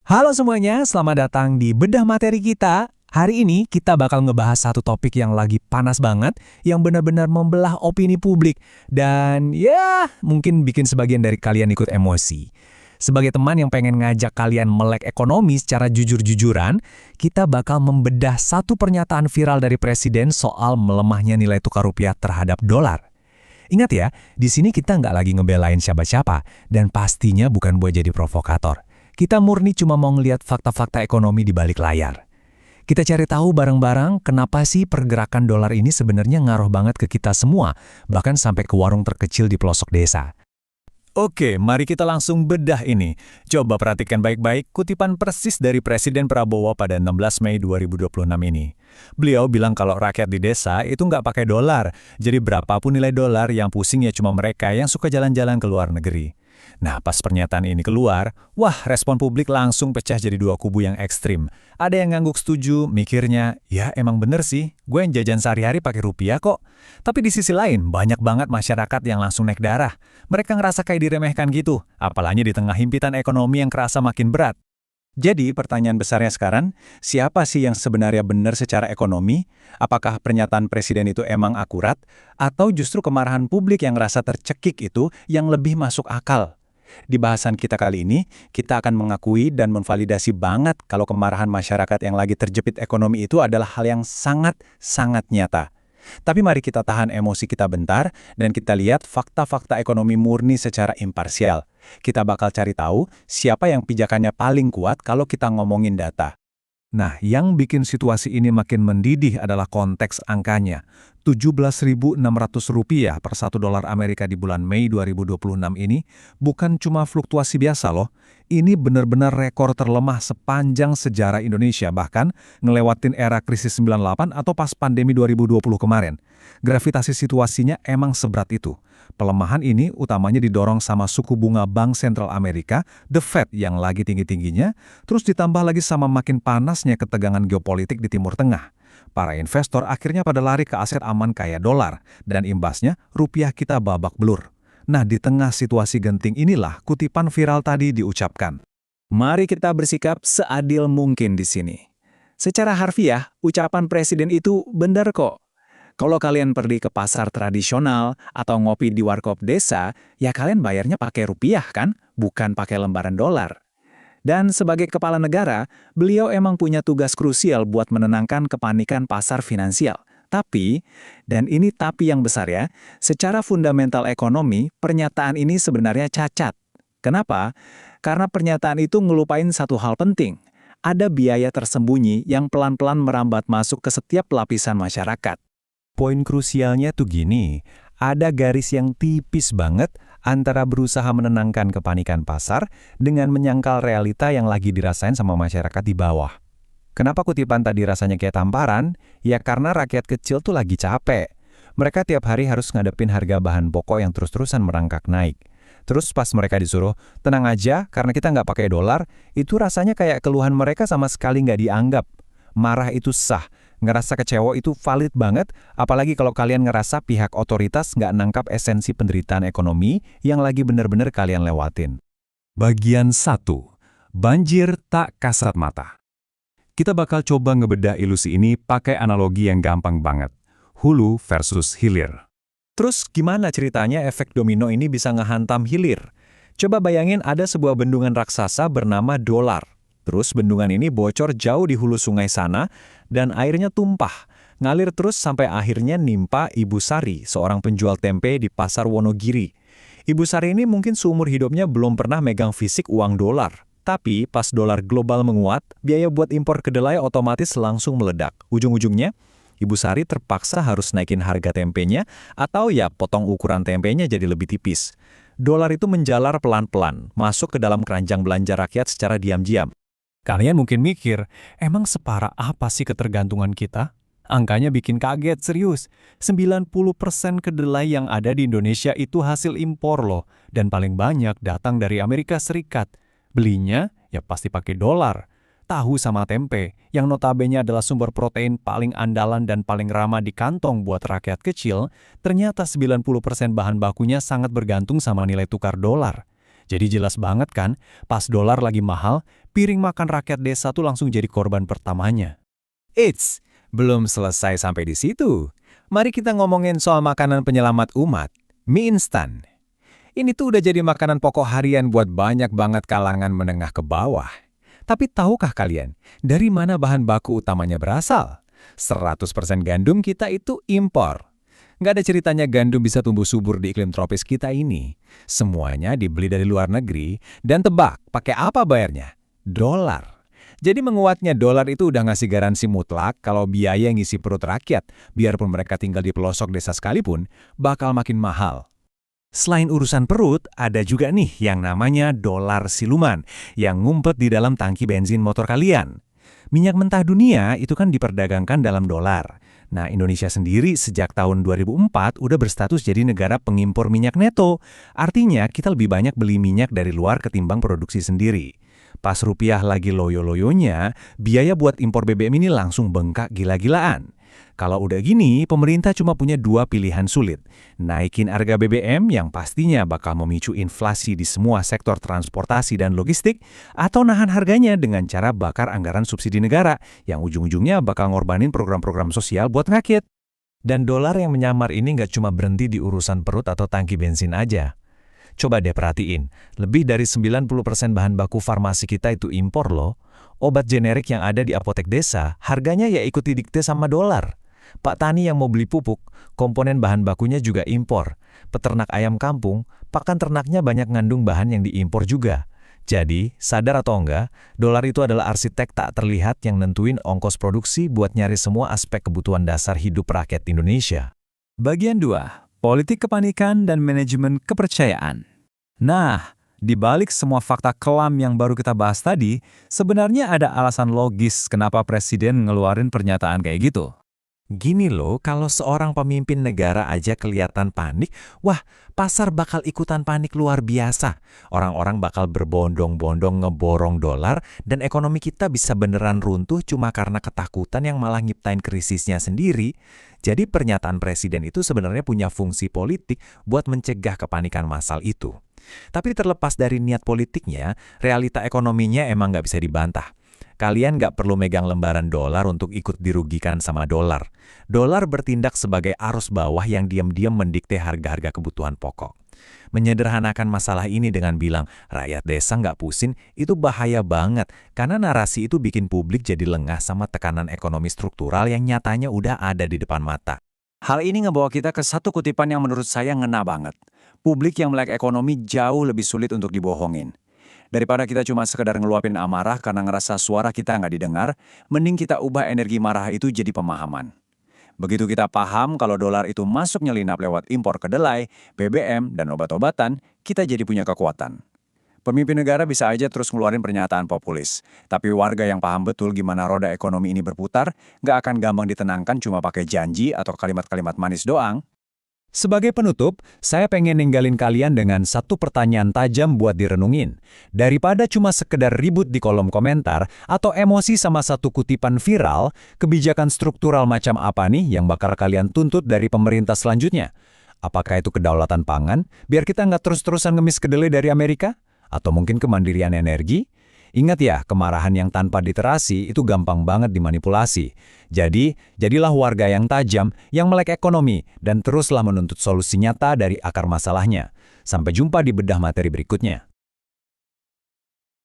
Halo semuanya, selamat datang di Bedah Materi kita. Hari ini kita bakal ngebahas satu topik yang lagi panas banget, yang benar-benar membelah opini publik, dan ya mungkin bikin sebagian dari kalian ikut emosi. Sebagai teman yang pengen ngajak kalian melek ekonomi secara jujur-jujuran, kita bakal membedah satu pernyataan viral dari Presiden soal melemahnya nilai tukar rupiah terhadap dolar. Ingat ya, di sini kita nggak lagi ngebelain siapa-siapa, dan pastinya bukan buat jadi provokator. Kita murni cuma mau ngelihat fakta-fakta ekonomi di balik layar. Kita cari tahu bareng-bareng kenapa sih pergerakan dolar ini sebenarnya ngaruh banget ke kita semua, bahkan sampai ke warung terkecil di pelosok desa. Oke, mari kita langsung bedah ini. Coba perhatikan baik-baik kutipan persis dari Presiden Prabowo pada 16 Mei 2026 ini. Beliau bilang kalau rakyat di desa itu nggak pakai dolar, jadi berapapun nilai dolar yang pusing ya cuma mereka yang suka jalan-jalan ke luar negeri. Nah, pas pernyataan ini keluar, wah respon publik langsung pecah jadi dua kubu yang ekstrim. Ada yang ngangguk setuju, mikirnya, ya emang bener sih, gue yang jajan sehari-hari pakai rupiah kok. Tapi di sisi lain, banyak banget masyarakat yang langsung naik darah. Mereka ngerasa kayak diremehkan gitu, apalagi di tengah himpitan ekonomi yang kerasa makin berat. Jadi, pertanyaan besarnya sekarang, siapa sih yang sebenarnya benar secara ekonomi? Apakah pernyataan Presiden itu emang akurat? Atau justru kemarahan publik yang rasa tercekik itu yang lebih masuk akal? Di bahasan kita kali ini, kita akan mengakui dan memvalidasi banget kalau kemarahan masyarakat yang lagi terjepit ekonomi itu adalah hal yang sangat-sangat nyata. Tapi mari kita tahan emosi kita bentar dan kita lihat fakta-fakta ekonomi murni secara imparsial. Kita bakal cari tahu siapa yang pijakannya paling kuat kalau kita ngomongin data. Nah, yang bikin situasi ini makin mendidih adalah konteks angkanya. Rp17.600 per 1 dolar Amerika di bulan Mei 2026 ini bukan cuma fluktuasi biasa loh. Ini benar-benar rekor terlemah sepanjang sejarah Indonesia, bahkan ngelewatin era krisis 98 atau pas pandemi 2020 kemarin. Gravitasi situasinya emang seberat itu. Pelemahan ini utamanya didorong sama suku bunga Bank Sentral Amerika, The Fed yang lagi tinggi-tingginya, terus ditambah lagi sama makin panasnya ketegangan geopolitik di Timur Tengah. Para investor akhirnya pada lari ke aset aman kayak dolar, dan imbasnya rupiah kita babak belur. Nah, di tengah situasi genting inilah kutipan viral tadi diucapkan. Mari kita bersikap seadil mungkin di sini. Secara harfiah, ucapan Presiden itu benar kok. Kalau kalian pergi ke pasar tradisional atau ngopi di warkop desa, ya kalian bayarnya pakai rupiah kan, bukan pakai lembaran dolar. Dan sebagai kepala negara, beliau emang punya tugas krusial buat menenangkan kepanikan pasar finansial. Tapi, dan ini tapi yang besar ya, secara fundamental ekonomi, pernyataan ini sebenarnya cacat. Kenapa? Karena pernyataan itu ngelupain satu hal penting. Ada biaya tersembunyi yang pelan-pelan merambat masuk ke setiap lapisan masyarakat. Poin krusialnya tuh gini, ada garis yang tipis banget antara berusaha menenangkan kepanikan pasar dengan menyangkal realita yang lagi dirasain sama masyarakat di bawah. Kenapa kutipan tadi rasanya kayak tamparan? Ya karena rakyat kecil tuh lagi capek. Mereka tiap hari harus ngadepin harga bahan pokok yang terus-terusan merangkak naik. Terus pas mereka disuruh, tenang aja karena kita nggak pakai dolar, itu rasanya kayak keluhan mereka sama sekali nggak dianggap. Marah itu sah, ngerasa kecewa itu valid banget, apalagi kalau kalian ngerasa pihak otoritas nggak nangkap esensi penderitaan ekonomi yang lagi benar-benar kalian lewatin. Bagian 1. Banjir tak kasat mata. Kita bakal coba ngebedah ilusi ini pakai analogi yang gampang banget. Hulu versus hilir. Terus gimana ceritanya efek domino ini bisa ngehantam hilir? Coba bayangin ada sebuah bendungan raksasa bernama dolar. Terus bendungan ini bocor jauh di hulu sungai sana dan airnya tumpah. Ngalir terus sampai akhirnya nimpa Ibu Sari, seorang penjual tempe di pasar Wonogiri. Ibu Sari ini mungkin seumur hidupnya belum pernah megang fisik uang dolar. Tapi pas dolar global menguat, biaya buat impor kedelai otomatis langsung meledak. Ujung-ujungnya, Ibu Sari terpaksa harus naikin harga tempenya atau ya potong ukuran tempenya jadi lebih tipis. Dolar itu menjalar pelan-pelan, masuk ke dalam keranjang belanja rakyat secara diam-diam. Kalian mungkin mikir, emang separah apa sih ketergantungan kita? Angkanya bikin kaget, serius. 90% kedelai yang ada di Indonesia itu hasil impor loh, dan paling banyak datang dari Amerika Serikat. Belinya ya pasti pakai dolar. Tahu sama tempe, yang notabene adalah sumber protein paling andalan dan paling ramah di kantong buat rakyat kecil, ternyata 90% bahan bakunya sangat bergantung sama nilai tukar dolar. Jadi jelas banget kan, pas dolar lagi mahal, piring makan rakyat desa tuh langsung jadi korban pertamanya. Eits, belum selesai sampai di situ. Mari kita ngomongin soal makanan penyelamat umat, mie instan. Ini tuh udah jadi makanan pokok harian buat banyak banget kalangan menengah ke bawah. Tapi tahukah kalian, dari mana bahan baku utamanya berasal? 100% gandum kita itu impor. Nggak ada ceritanya gandum bisa tumbuh subur di iklim tropis kita ini. Semuanya dibeli dari luar negeri, dan tebak, pakai apa bayarnya? Dolar. Jadi menguatnya dolar itu udah ngasih garansi mutlak kalau biaya ngisi perut rakyat, biarpun mereka tinggal di pelosok desa sekalipun, bakal makin mahal. Selain urusan perut, ada juga nih yang namanya dolar siluman, yang ngumpet di dalam tangki bensin motor kalian. Minyak mentah dunia itu kan diperdagangkan dalam dolar. Nah, Indonesia sendiri sejak tahun 2004 udah berstatus jadi negara pengimpor minyak neto. Artinya kita lebih banyak beli minyak dari luar ketimbang produksi sendiri. Pas rupiah lagi loyo-loyonya, biaya buat impor BBM ini langsung bengkak gila-gilaan. Kalau udah gini, pemerintah cuma punya dua pilihan sulit. Naikin harga BBM yang pastinya bakal memicu inflasi di semua sektor transportasi dan logistik, atau nahan harganya dengan cara bakar anggaran subsidi negara, yang ujung-ujungnya bakal ngorbanin program-program sosial buat rakyat. Dan dolar yang menyamar ini nggak cuma berhenti di urusan perut atau tangki bensin aja. Coba deh perhatiin, lebih dari 90% bahan baku farmasi kita itu impor loh. Obat generik yang ada di apotek desa, harganya ya ikut didikte sama dolar. Pak Tani yang mau beli pupuk, komponen bahan bakunya juga impor. Peternak ayam kampung, pakan ternaknya banyak ngandung bahan yang diimpor juga. Jadi, sadar atau enggak, dolar itu adalah arsitek tak terlihat yang nentuin ongkos produksi buat nyari semua aspek kebutuhan dasar hidup rakyat Indonesia. Bagian 2. Politik kepanikan dan manajemen kepercayaan. Nah, di balik semua fakta kelam yang baru kita bahas tadi, sebenarnya ada alasan logis kenapa Presiden ngeluarin pernyataan kayak gitu. Gini loh, kalau seorang pemimpin negara aja kelihatan panik, wah, pasar bakal ikutan panik luar biasa. Orang-orang bakal berbondong-bondong ngeborong dolar, dan ekonomi kita bisa beneran runtuh cuma karena ketakutan yang malah nyiptain krisisnya sendiri. Jadi pernyataan Presiden itu sebenarnya punya fungsi politik buat mencegah kepanikan massal itu. Tapi terlepas dari niat politiknya, realita ekonominya emang nggak bisa dibantah. Kalian nggak perlu megang lembaran dolar untuk ikut dirugikan sama dolar. Dolar bertindak sebagai arus bawah yang diam-diam mendikte harga-harga kebutuhan pokok. Menyederhanakan masalah ini dengan bilang, rakyat desa nggak pusing, itu bahaya banget. Karena narasi itu bikin publik jadi lengah sama tekanan ekonomi struktural yang nyatanya udah ada di depan mata. Hal ini ngebawa kita ke satu kutipan yang menurut saya ngena banget. Publik yang melek ekonomi jauh lebih sulit untuk dibohongin. Daripada kita cuma sekedar ngeluapin amarah karena ngerasa suara kita nggak didengar, mending kita ubah energi marah itu jadi pemahaman. Begitu kita paham kalau dolar itu masuk nyelinap lewat impor kedelai, BBM, dan obat-obatan, kita jadi punya kekuatan. Pemimpin negara bisa aja terus ngeluarin pernyataan populis, tapi warga yang paham betul gimana roda ekonomi ini berputar, nggak akan gampang ditenangkan cuma pakai janji atau kalimat-kalimat manis doang. Sebagai penutup, saya pengen ninggalin kalian dengan satu pertanyaan tajam buat direnungin. Daripada cuma sekedar ribut di kolom komentar atau emosi sama satu kutipan viral, kebijakan struktural macam apa nih yang bakal kalian tuntut dari pemerintah selanjutnya? Apakah itu kedaulatan pangan, biar kita nggak terus-terusan ngemis kedelai dari Amerika? Atau mungkin kemandirian energi? Ingat ya, kemarahan yang tanpa literasi itu gampang banget dimanipulasi. Jadi, jadilah warga yang tajam, yang melek ekonomi, dan teruslah menuntut solusi nyata dari akar masalahnya. Sampai jumpa di bedah materi berikutnya.